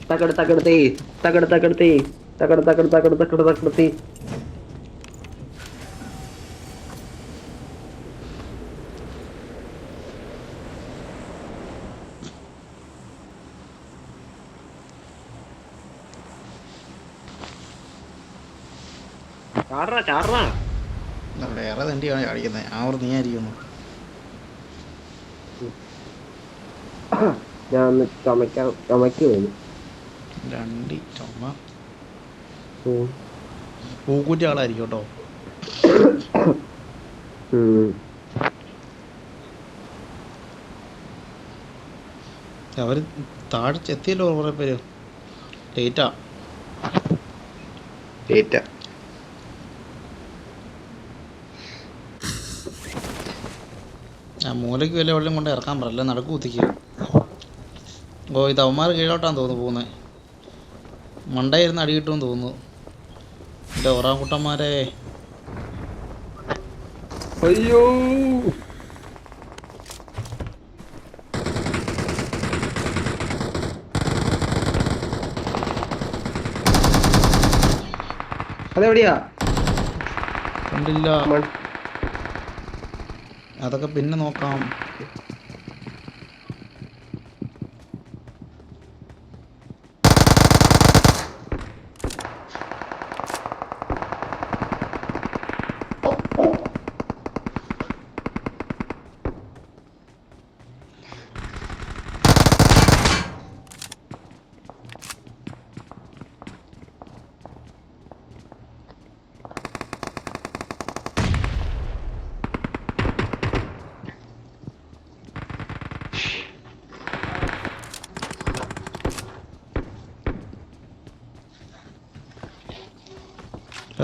തകട് തകട് തീ തകട് തകട് തീ തകട് തകട് തകട് തകട് തകട് തീ. ചാടറാ ചാടറാ. വേറെ തണ്ടിയാണ് കാണിക്കുന്നത്. ആ ഒരു നീ ആയിരിക്കുന്നു. ഞാൻ ഒന്ന് ചുമക്ക് പോയി. രണ്ടി ചുമ പൂക്കൂറ്റി ആളായിരിക്കും കേട്ടോ. അവര് താഴെ എത്തിയല്ലോ കുറെ പേര്. ലേറ്റാ ആ മൂലയ്ക്ക് വലിയ വെള്ളം കൊണ്ട് ഇറക്കാൻ പറയല്ലേ, നടക്കു കുത്തിക്കുക. ഓ ഇത് അവന്മാർ കീഴോട്ടാന്ന് തോന്നുന്നു പോകുന്നത്. മണ്ടയിരുന്ന് അടി കിട്ടുമെന്ന് തോന്നുന്നു. എൻ്റെ ഒറാങ്കുട്ടന്മാരെ. അയ്യോ അതെവിടെയാ കണ്ടില്ല. അതൊക്കെ പിന്നെ നോക്കാം.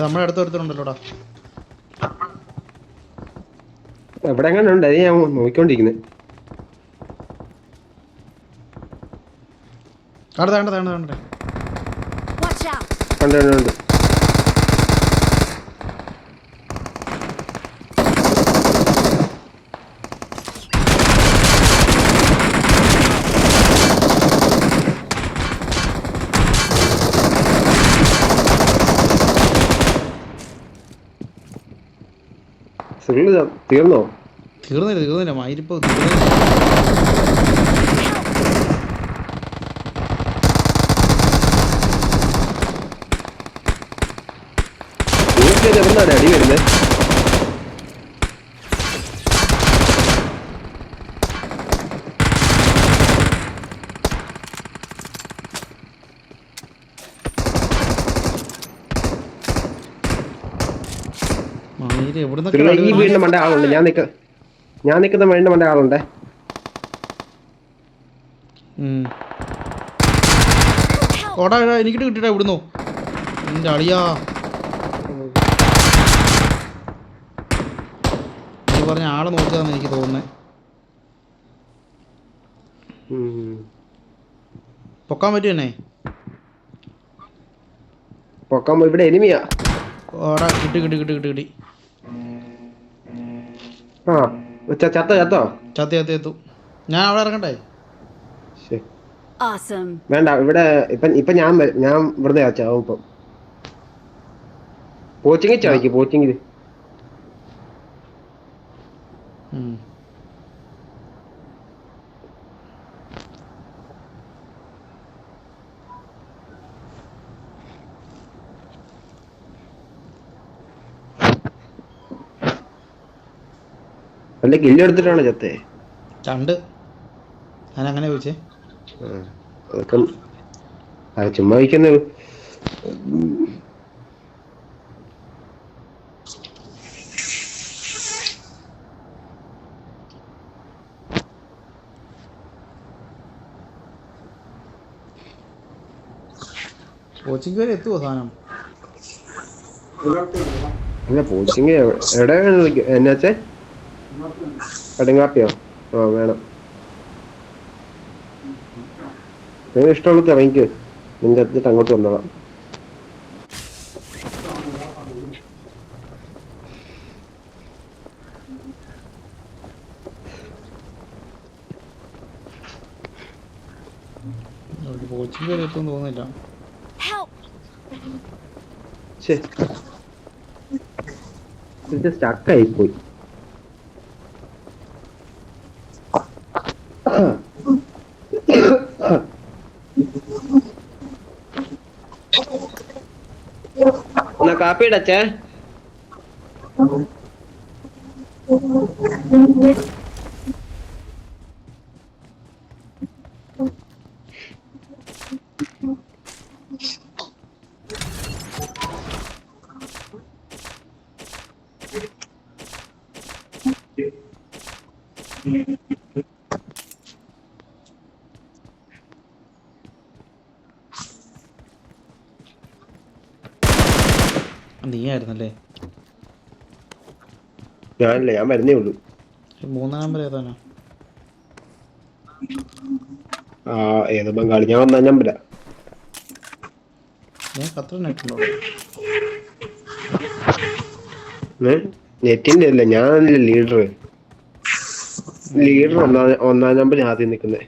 നമ്മുടെ അടുത്ത് ഒരുത്തരുണ്ടല്ലോടാ. എവിടെ എങ്ങനെ ഉണ്ട്? അത് ഞാൻ നോക്കിക്കൊണ്ടിരിക്കുന്നത്. കണ്ടു കണ്ടുണ്ട്. തീർന്നോ? തീർന്നില്ല മയിരിപ്പ് എവിടുന്നാണ് അടി വരുന്നത്? ഈ വീടിന്റെ മണ്ട ആളുണ്ട്. ഞാൻ നിൽക്കുന്ന വീടിന്റെ മണ്ട ആളുണ്ടേ. ഓടാ എനിക്കിട്ട് കിട്ടിട്ടാ ഇവിടുന്നോ എന്റെ അളിയാ. നീ പറഞ്ഞ ആളെ നോക്കിയതാന്ന് എനിക്ക് തോന്നുന്നത്. പൊക്കാൻ പറ്റുമന്നെ? പൊക്കാൻ ഇവിടെ എനിമിയാ. ഓടാ കിട്ടി. ആ ചത്തോ? ചത്തു. ഞാൻ അവിടെ ഇറങ്ങണ്ടേ? വേണ്ട, ഇവിടെ ഇപ്പൊ ഞാൻ വെറുതെ ചാവും. ഇപ്പം കോച്ചിങ് ചോദിക്കും. കോച്ചിങ്ങില് എന്റെ കില്ല് എടുത്തിട്ടാണ് ചത്തേ. ചണ്ട് ഞാനങ്ങനെ ചോദിച്ചേ. അതൊക്കെ ചുമ്മാ വയ്ക്കുന്നത്. കോച്ചിങ് വരെ എത്തുമോ സാധനം? അല്ല കോച്ചിങ് എവിടെ എന്നാച്ചേ? കടുങ്കാപ്പിയോ? ആ വേണം. നിങ്ങൾ ഇഷ്ടമുള്ളത് ഇറങ്ങിക്ക്. നിന്റെ എത്തിയിട്ട് അങ്ങോട്ട് വന്നോളാം. കോച്ചിങ് കയറി എത്തും തോന്നുന്നില്ല. ഇത് സ്റ്റക്കായി പോയി. എന്നാ കാപ്പി ഇടച്ചേ. നീ ആയിരുന്നല്ലേ? ഞാനല്ലേ, ഞാൻ വരുന്നേ ഉള്ളൂ. 3 നമ്പർ ഏതാനാ? ഏത് ബംഗാളി? ഞാൻ 1 നമ്പരാ. ഞാൻ ഖത്തർ നെറ്റുണ്ടോ? നെറ്റിന്റെ അല്ല, ഞാനല്ലേ ലീഡർ. ലീഡർ 1 നമ്പർ ആദ്യം നിൽക്കുന്നേ.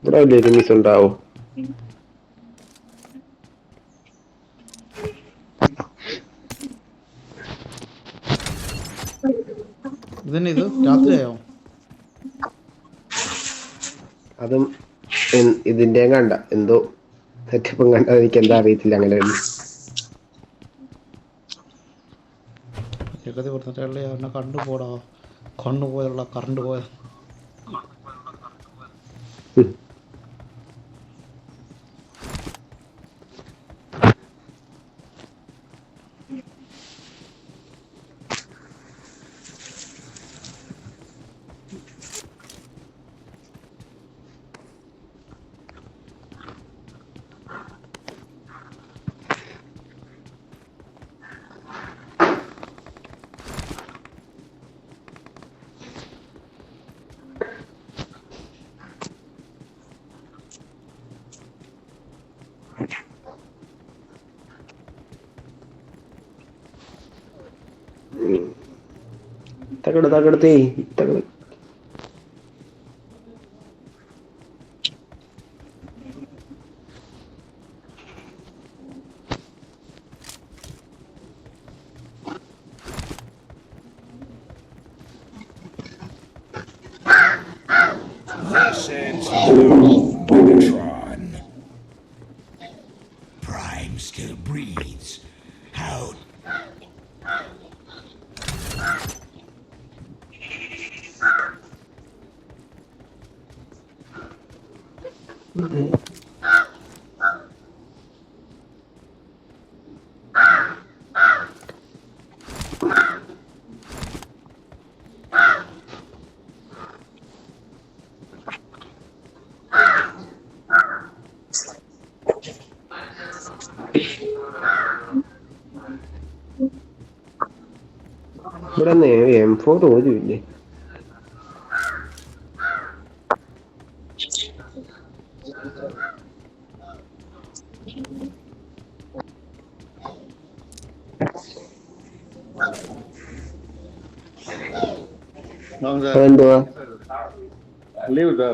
ഇവിടെ വലിയ എനിമീസ് ഉണ്ടാവോ? ഇതന്നെ ഇത് രാത്രിയായോ? അതും ഇതിന്റെ കണ്ട എന്തോ സെറ്റപ്പും കണ്ട, എനിക്ക് എന്താ അറിയത്തില്ല. അങ്ങനെ ഏകദേശം പറഞ്ഞിട്ടല്ലേ അവനെ കണ്ടുപോടാ. കണ്ടുപോയുള്ള കറണ്ട് പോയ. തകടത്തേ തകട. This ends now, Megatron. Prime still breathes. How? ഇവിടെ M4 പോലും ഇല്ലേ? എന്തുവാ? Leave the.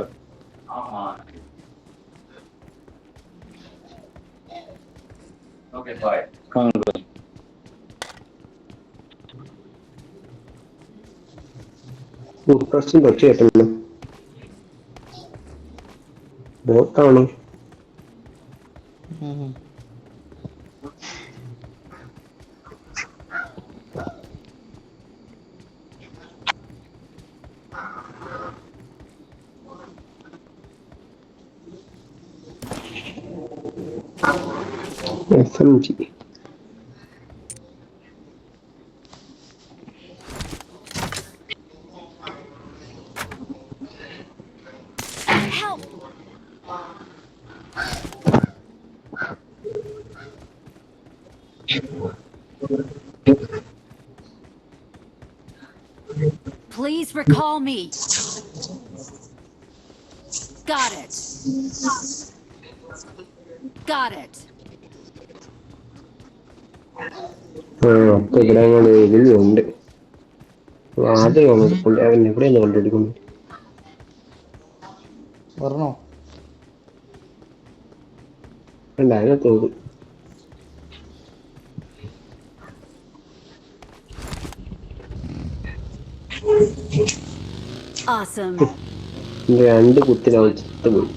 Okay, bye. പ്രശ്നം പക്ഷേ കേട്ടല്ലോ. ബോട്ടാണോ? SMG. Please recall me. Got it. Got it. അപ്പൊ ഇവിടെ അങ്ങനെ ഇതിലുണ്ട്. ആദ്യം അവൻ എവിടെയാണ് കണ്ടുപിടിക്കുന്നത്? വരണോ? അല്ല അതിനകത്ത് ഓടും. Awesome. രണ്ട് കുത്തിനവൻ ചത്തുപോയി.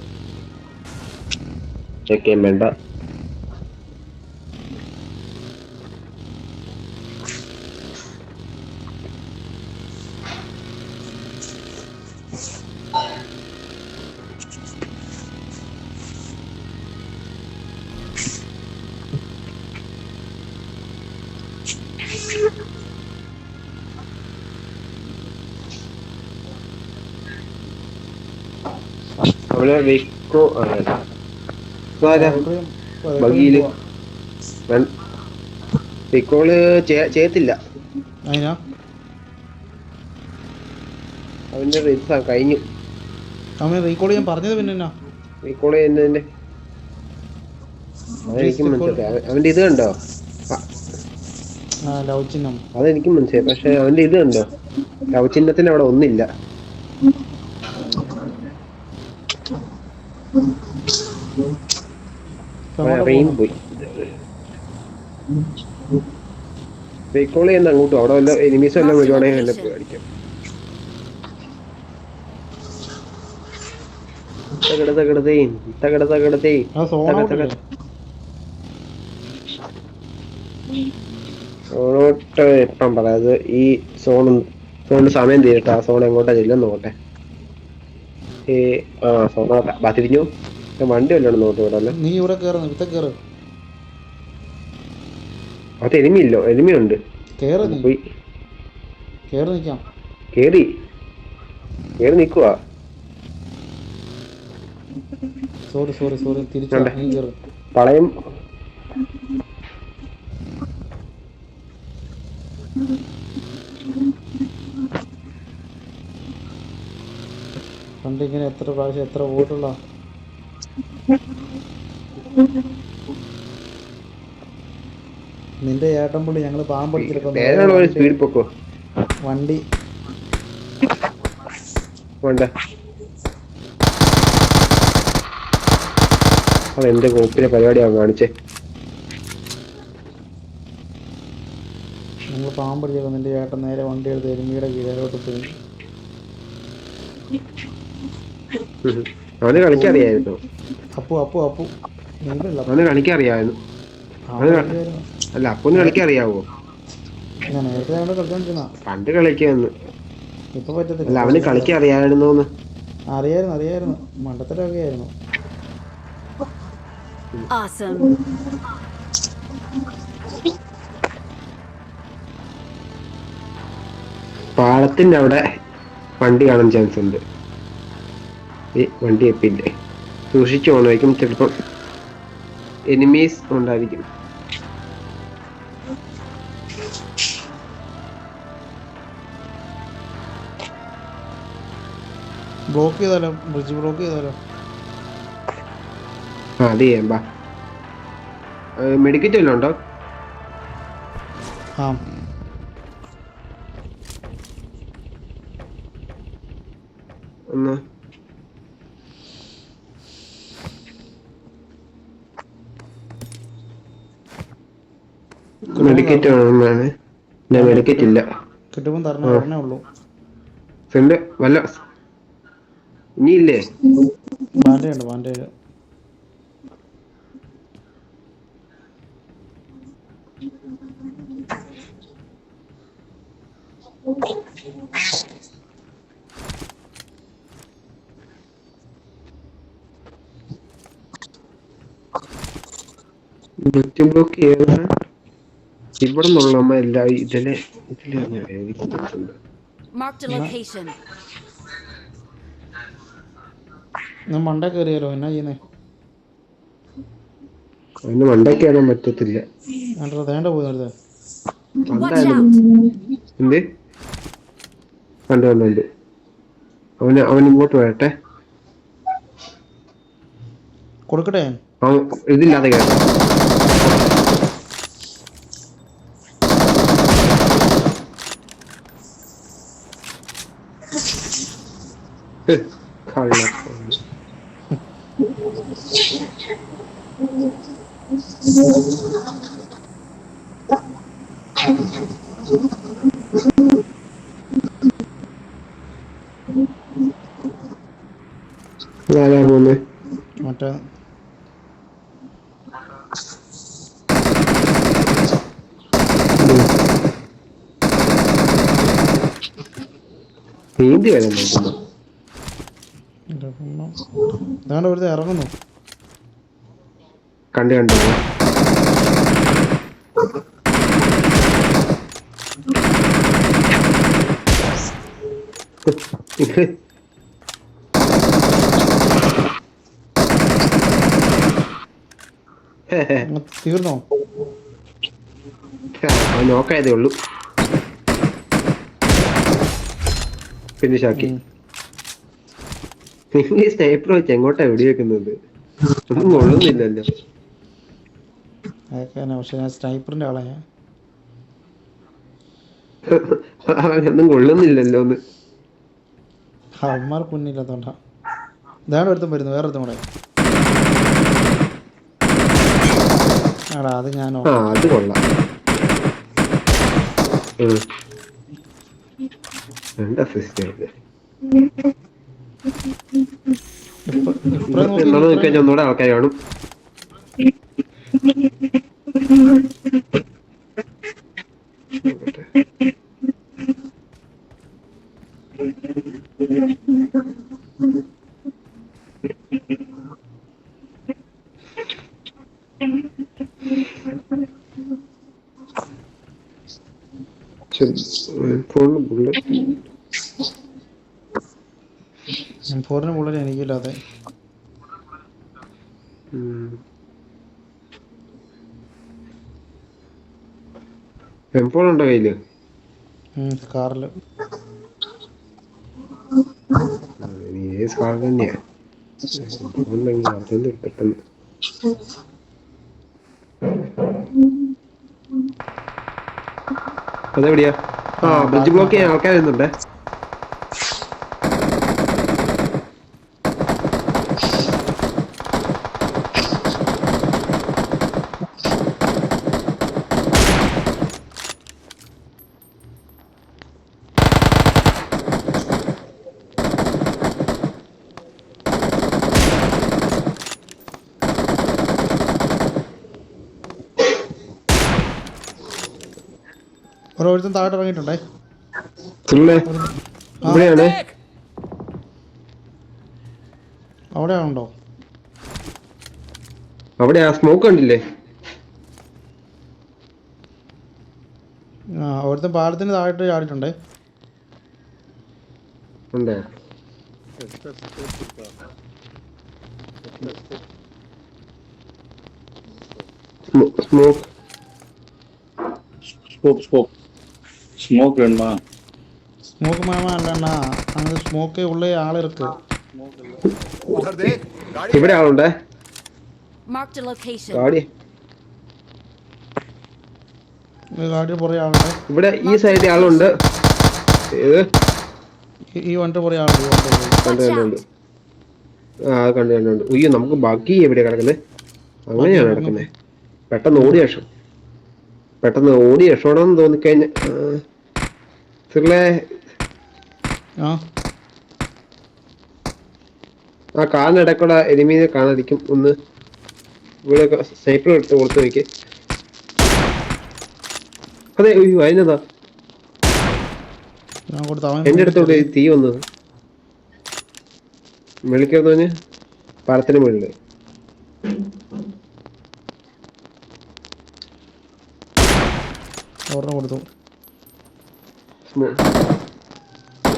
ചെക്കേം വേണ്ട. അവനെ വെക്കോ ബഗിയില് വെക്കോള് ചെയ്യത്തില്ല. അതിനാ അവന്റെ റീൽസാ കഴിഞ്ഞു. അവൻ റീകോൾ ചെയ്യാൻ പറഞ്ഞത് പിന്നെ എന്നാ? റീകോൾ ചെയ്യുന്നതിന്റെ അതെനിക്കും മനസ്സിലായി. അവന്റെ ഇത് കണ്ടോ? ലവ് ചിഹ്നം അതെനിക്കും മനസ്സിലായി. പക്ഷെ അവന്റെ ഇത് കണ്ടോ? ലവ് ചിഹ്നത്തിന് അവിടെ ഒന്നില്ല. പോയി റീകോൾ ചെയ്യുന്ന അങ്ങോട്ടും അവിടെ വല്ല എനിമീസ് വല്ലതും വരുവാണെങ്കിൽ എന്നെ പോയി അടിക്കാം. സോണോട്ട് ഇപ്പം പറയാത് ഈ സോണിന്റെ സമയം തീരട്ടെ. ആ സോൺ എങ്ങോട്ടാ ചെല്ലുന്ന നോട്ടെ. സോണോട്ടാ തിരിഞ്ഞു. വണ്ടി വല്ലോണം നോട്ട് ഇവിടെ അല്ലേ? നീ ഇവിടെ കേറുന്നു, ഇവിടെ കേറ്. അത് എനിമിയില്ലോ? എനിമിയുണ്ട്. കേറ് നീ. പോയി കേറി നിക്കാം. കേറി നിക്കുവാ. സോറി തിരിച്ചു നീ കേറ്. പളയം പണ്ട് ഇങ്ങനെ എത്ര പ്രാവശ്യം എത്ര വോട്ടുള്ള നിന്റെ ഏട്ടൻ പുള്ളി ഞങ്ങള് പാമ്പടിച്ചിരിക്കുന്നു. സ്പീഡ് പൊക്കോ വണ്ടി വേണ്ട. അതെന്റെ കോപ്പിലെ പരിപാടിയാവും കാണിച്ചേ. ഞങ്ങൾ പാമ്പടിച്ചിരിക്കുന്നു. നിന്റെ ഏട്ടൻ നേരെ വണ്ടി എടുത്ത് എരുമിയുടെ കീഴോട്ട് പോയി. അവന് കളിക്കറിയായിരുന്നു. അപ്പു നീലല്ല അവന് കളിക്കറിയായിരുന്നു. അല്ല അപ്പൊന്ന് കളിക്കറിയാവോ? ഞാൻ നേരത്തെ ഞങ്ങൾ കളിച്ചോണ്ടിരുന്ന പണ്ട് കളിക്കാന്ന്. ഇപ്പൊ പറ്റത്തില്ല. അല്ല അവന് കളിക്കറിയായിരുന്നോന്ന്? അറിയായിരുന്നു മണ്ടത്തരമൊക്കെ ആയിരുന്നു. Awesome. പാളത്തിന്റെ അവിടെ വണ്ടി കാണാൻ ചാൻസ് ഉണ്ട്. ഈ വണ്ടി എപ്പില്ലേ, സൂക്ഷിച്ചു പോകണമായിരിക്കും. ചിലപ്പം എനിമീസ് ഉണ്ടായിരിക്കും. ബ്ലോക്ക് ചെയ്താലോ? ബ്രിഡ്ജ് ബ്ലോക്ക് ചെയ്താലോ? അത് ചെയ്യാം. ബാ മെഡിക്കറ്റ് വല്ലതും ഉണ്ടോ? ആ ഒന്ന് മെഡിക്കറ്റ് വേണമെന്നാണ്. ഞാൻ മെഡിക്കറ്റ് ഇല്ല. കിട്ടുമ്പോൾ തരണേ പറഞ്ഞേ ഉള്ളൂ. ഫ്രണ്ട് വല്ല ഇനിയില്ലേ? ബാൻഡേജ് ബ്ലോക്ക് ചെയ്യാൻ ഇവിടെ നിന്നുള്ള അമ്മ എല്ലാ ഇതിലെ Marked a location. ഞാൻ മണ്ട കയറിയാലോ? എന്നാ ചെയ്യുന്നേ? അതിന് മണ്ടേ കയറാൻ പറ്റത്തില്ല. വേണ്ട പോയി നിർത്താൻ. Watch out. എന്ത് കണ്ടുണ്ട്? അവന് ഇങ്ങോട്ട് വരട്ടെ. കൊടുക്കട്ടെ? അവൻ ഇതില്ലാതെ കയറാം. കള്ള ആരാ പോന്നെ? മറ്റേ നീന്തി വരാൻ നോക്കുന്നു. ഇതാണ്ട് വെറുതെ ഇറങ്ങുന്നു. കണ്ടു കണ്ടു തീർന്നോ? നോക്കായതേ ഉള്ളൂ. ഫിനിഷാക്കി. നിങ്ങൾ സ്നൈപ്പർ വെച്ച് എങ്ങോട്ടാ വെടിവെക്കുന്നത്? ഒന്നും കൊള്ളുന്നില്ലല്ലോ. അതൊക്കെ തന്നെ. പക്ഷെ ഞാൻ സ്നൈപ്പറിന്റെ ആളാ ഞാൻ. ഒന്നും കൊള്ളുന്നില്ലല്ലോ ഒന്ന്. അവന്മാർ കുഞ്ഞില്ലാത്തോണ്ടാ. ഇതാണ് ഒരുത്തും വരുന്നു. വേറെ ഒരുത്തും കൂടെ. ആടാ അത് ഞാൻ ആ അത് കൊള്ളാം. രണ്ട് അസിസ്റ്റ് ആയിട്ട് നോക്കിക്കഴിഞ്ഞാൽ ഒന്നുകൂടെ ആൾക്കാർ കാണും. ഫോറിന് ബുള്ളറ്റ് എനിക്കില്ലാതെ. എംപോളുണ്ടോ കയ്യില്? കാറില്. കാർ തന്നെയാ. പെട്ടെന്ന് അതെവിടെയാ? ആ ബ്രിഡ്ജ് ബ്ലോക്ക് ചെയ്യാൻ ആൾക്കാർ വരുന്നുണ്ടേ. ഓരോരുത്തരും താഴോട്ട് ഇറങ്ങിയിട്ടുണ്ടേ. ഇവിടെയാണ്. അവിടെ ഉണ്ടോ? അവിടെ ആ സ്മോക്ക് കണ്ടില്ലേ? ആ ഒരുത്തൻ പാലത്തിന് താഴോട്ട് ചാടിയിട്ടുണ്ടേ. ഉണ്ടോ? ஸ்மோக் ஸ்மோக் வேணுமா? ஸ்மோக் மாமா இல்லண்ணா, அங்க ஸ்மோக்கே உள்ளே ஆள் இருக்கு. ഇവിടെ ആളുണ്ടേ. Marked a location. ഗാഡി ഗാഡിയുടെ പുറകെ ആളുണ്ട്. ഇവിടെ ഈ സൈഡിൽ ആളുണ്ട്. ഏത് ഈ വണ്ടിയുടെ പുറകെ ആളുണ്ട്. കണ്ടു കണ്ടുണ്ട്. ആ കണ്ടു കണ്ടുണ്ട്. ഉയ്യോ നമുക്ക് ബാക്കി എവിടെയാ കിടക്കുന്നത്? അങ്ങനെയാണ് കിടക്കുന്നത്. പെട്ടെന്ന് ഓടി രക്ഷപ്പെടാന്ന് തോന്നിക്കഴിഞ്ഞ ആ കാലിനിടക്കൂടെ എലിമീനെ കാണാതിരിക്കും. ഒന്ന് ഇവിടെ സ്നൈപ്പർ എടുത്ത് കൊടുത്ത് നോക്കി. അതെ ഉയ്യോ അതിനതാ എന്റെ അടുത്തോട്ട് തീ വന്നത്. വിളിക്കുന്നവന് പാലത്തിന് മുകളില്. കൊടുത്തു.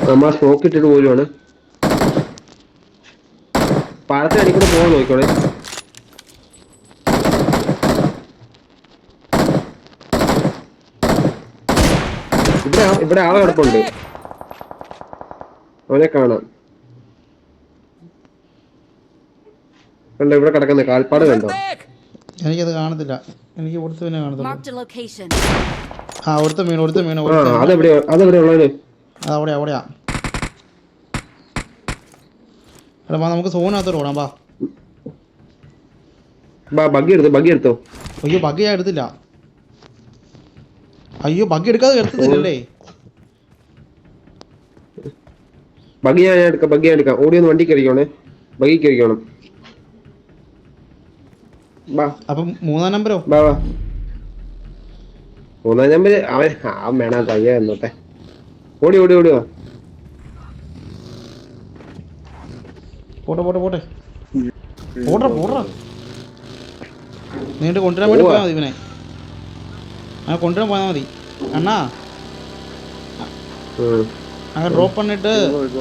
നമ്മ സ്മോക്ക് ഇട്ടിട്ട് പോലുമാണ്. പാലത്തിന് അടിക്കൂടെ പോകാൻ നോക്കിക്കോളെ. ഇവിടെ ആളെ കിടപ്പുണ്ട്. അവനെ കാണാം. കണ്ടോ ഇവിടെ കിടക്കുന്ന കാൽപ്പാട് കണ്ടോ? എനിക്കത് കാണത്തില്ല. എനിക്ക് കൊടുത്തു പിന്നെ കാണത്തില്ല. ആ ഒരുത്ത മീൻ അതെവിടെ ഉള്ളത്? അവിടെയാ. എടാ വാ നമുക്ക് സോനകത്തോട്ട് ഓടാം വാ. ബഗ്ഗി എടുത്തോ. അയ്യോ ബഗ്ഗ് ഞാൻ എടുത്തില്ല. അയ്യോ ബഗ്ഗ് എടുക്കാതെ എടുത്തില്ലല്ലേ. ബഗ്ഗി ഞാൻ എടുക്കാം. ഓടി ഒന്ന് വണ്ടി കയറിക്കോണേ. ബഗ്ഗി കയറിക്കോണം. അപ്പം 3-ാം നമ്പരോ? വാ 3-ാം നമ്പർ അവൻ വേണം തയ്യ എന്നോട്ടെ. ഓടി വാ. പോട്ടെ നീണ്ട് കൊണ്ടുവരാൻ വേണ്ടി പോയാൽ മതി ഇവനെ. അങ്ങനെ കൊണ്ടുവരാൻ പോയാൽ മതി അണ്ണാ. അങ്ങനെ ഡ്രോപ്പ് പണിട്ട്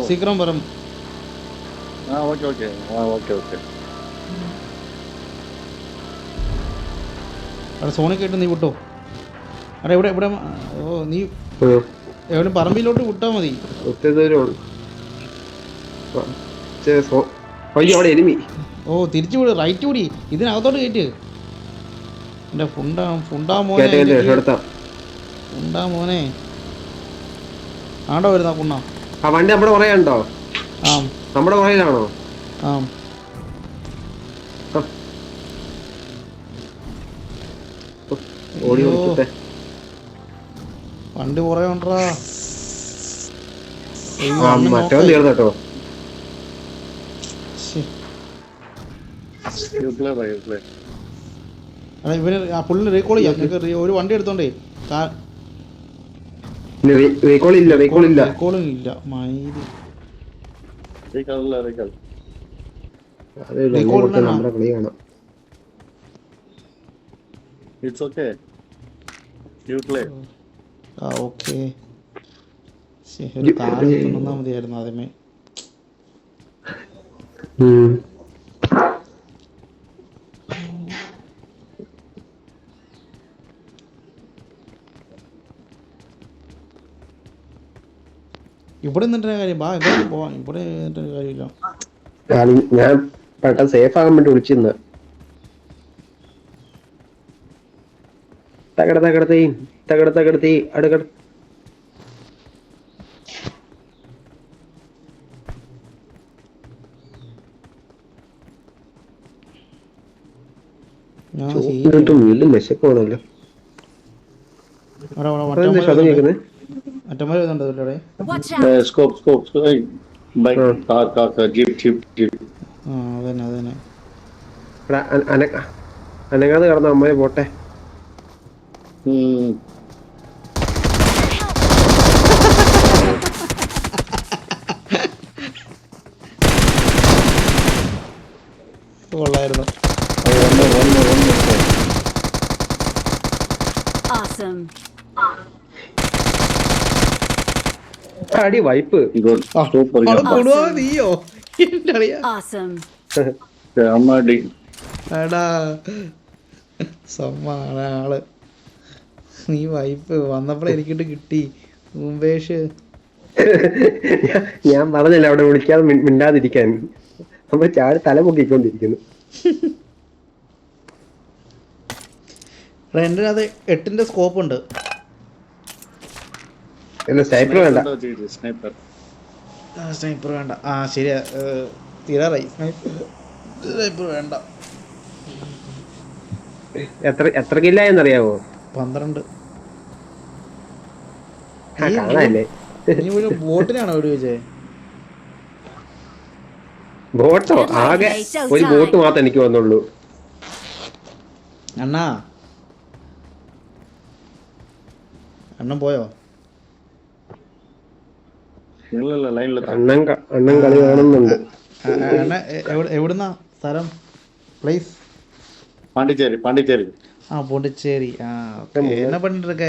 സീക്കിരം വരും. അവിടെ സോണിക്ക് ഇട്ട് നീ വിട്ടോ. അവിടെ ഇവിടെ ഓ നീ എവിടെ പറമ്പിലോട്ട് വിട്ടാൽ മതി. ഓ തിരിച്ചു വിട്. റൈറ്റ് വിടി. ഇതിനകത്തോട്ട് കയറ്റ്. എൻ്റെ ഫുണ്ടാ മോനെ ആണ്ടോ വരുന്ന കുണ്ണ. ആ വണ്ടി നമ്മുടെ പുറകെയുണ്ടോ? ആ നമ്മുടെ പുറകിലാണോ? ആ ഓടി വണ്ടി പുറകെ ഉണ്ടോ? മറ്റോ തീർന്നോ? ഇവന് പുള്ളിന് റീകോൾ ചെയ്യാം. നിങ്ങൾക്ക് ഒരു വണ്ടി എടുത്തോണ്ടേ. റീകോളില്ല. റീകോളും ഇല്ല. മൈദി നമ്മുടെ കളി കാണാം. ആ ഓക്കെ. ഒരു താരം കൊണ്ടുവന്നാൽ മതിയായിരുന്നു ആദ്യമേ. ഇവിടെ നിന്നിട്ട് കാര്യം ബാ എവിടെ പോവാം. ഇവിടെ നിന്നിട്ട് കാര്യമില്ല. ഞാൻ പെട്ടെന്ന് സേഫ് ആകാൻ വേണ്ടി വിളിച്ചിരുന്ന. തകടത്തീ അടുക്കട. വീണ്ടും വിശക്കുവാണല്ലോ. മറ്റന്മാർ വരുന്നുണ്ടോ ഇവിടെ? അതന്നെ അനങ്ങാതെ കിടന്ന അമ്മയെ പോട്ടെ. കൊള്ളായിരുന്നു. അടി വൈപ്പ്. നീയോ എടാ സമ്മാണ് ആള്. നീ വൈപ്പ് വന്നപ്പോഴേ എനിക്കിട്ട് കിട്ടി. മുമ്പേഷ് ഞാൻ പറഞ്ഞില്ല അവിടെ വിളിക്കാതെ മിണ്ടാതിരിക്കാൻ. അപ്പൊ ചാടി തല പൊക്കിക്കൊണ്ടിരിക്കുന്നു. എൻ്റെ അത് 8-ന്റെ സ്കോപ്പ് ഉണ്ട്. സ്നൈപ്പർ വേണ്ട. സ്നൈപ്പർ വേണ്ട. ആ ശരിയാ തീരാറായി. സ്നൈപ്പർ വേണ്ട. എത്ര കില്ലായെന്നറിയാവോ? 12. കാണാല്ലേ? നീ ഒരു ബോട്ടിനാണോ വീട് വെച്ചേ? ബോട്ടോ? ആകെ ഒരു ബോട്ട് മാത്രം എനിക്ക് വന്നുള്ളൂ. അണ്ണൻ പോയോ? അണ്ണൻ കളി കാണുന്നുണ്ട്. എവിടുന്നാ സ്ഥലം? പ്ലേസ്? പാണ്ടിച്ചേരി. ആ പോണ്ടിച്ചേരി. ആ എന്നാ പണിട്ടിருக்க?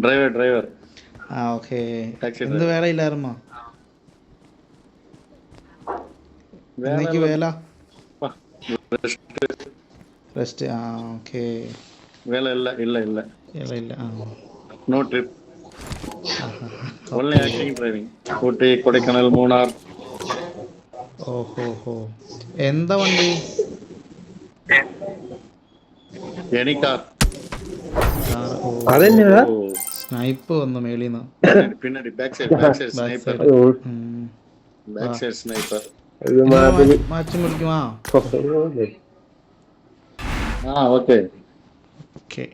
ഡ്രൈവർ. ആ ഓക്കെ. എന്ത് വേല ഇല്ലായിരുന്നോ? இன்னைக்கு வேலை ரெஸ்ட். ஆ ஓகே. வேலை இல்ல no trip. only acting driving. Ooty, Kodaikanal, Munnar. ഓഹോ. എന്താ വണ്ടി? Any car. അതെന്നാ സ്നൈപ്പ് വന്നു മേളിന്ന്. പിന്നാടി back side sniper. Back side sniper. ഇത് മാതിരി മാച്ച് മേടിക്കുമാ ഓ, ആ ഓക്കെ. ഓക്കെ